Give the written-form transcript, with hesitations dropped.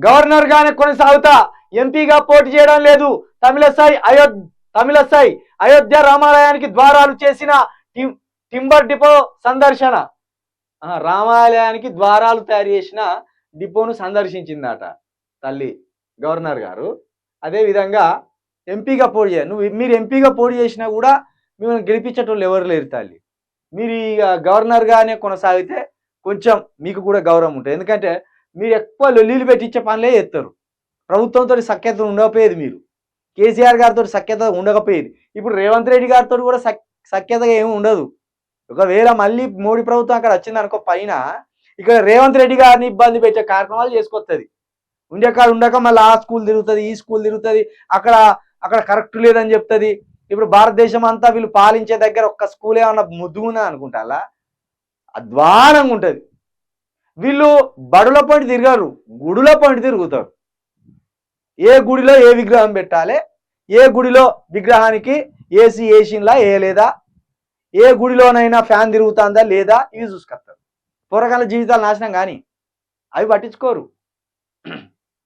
Governor గానే కొనసాగుతా, ఎంపీగా పోటీ చేయడం లేదు. తమిళసై అయోధ్య రామాలయానికి ద్వారాలు చేసిన టింబర్ డిపో సందర్శన. రామాలయానికి ద్వారాలు తయారు చేసిన డిపోను సందర్శించిందట తల్లి గవర్నర్ గారు. అదే విధంగా ఎంపీగా పోటీ చేయాలి. మీరు ఎంపీగా పోటీ చేసినా కూడా మిమ్మల్ని గెలిపించేటోళ్ళు ఎవరు లేరు తల్లి. మీరు ఇక గవర్నర్గానే కొనసాగితే కొంచెం మీకు కూడా గౌరవం ఉంటుంది. ఎందుకంటే మీరు ఎక్కువ లొల్లీలు పెట్టించే పనులే చేస్తారు. ప్రభుత్వంతో సఖ్యత ఉండకపోయేది, మీరు కేసీఆర్ గారితో సఖ్యత ఉండకపోయేది. ఇప్పుడు రేవంత్ రెడ్డి గారితో కూడా సఖ్యతగా ఏమి ఉండదు. ఒకవేళ మళ్ళీ మోడీ ప్రభుత్వం అక్కడ వచ్చింది అనుకో పైన, ఇక్కడ రేవంత్ రెడ్డి గారిని ఇబ్బంది పెట్టే కార్యక్రమాలు చేసుకొస్తుంది. ఉండేకాడు ఉండక మళ్ళీ ఆ స్కూల్ తిరుగుతుంది, ఈ స్కూల్ తిరుగుతుంది, అక్కడ కరెక్ట్ లేదని చెప్తుంది. ఇప్పుడు భారతదేశం అంతా వీళ్ళు పాలించే దగ్గర ఒక్క స్కూల్ ఏమన్నా ముద్దుగున్నా అనుకుంటా, అలా అధ్వానంగా ఉంటుంది. వీళ్ళు బడుల పాయింట్ తిరగారు, గుడుల పాయింట్ తిరుగుతారు. ఏ గుడిలో ఏ విగ్రహం పెట్టాలి, ఏ గుడిలో విగ్రహానికి ఏసీ ఏసీన్లా వేయలేదా, ఏ గుడిలోనైనా ఫ్యాన్ తిరుగుతుందా లేదా, ఇవి చూసుకొస్తారు. పూర్వకాల జీవితాలు నాశనం కానీ అవి పట్టించుకోరు.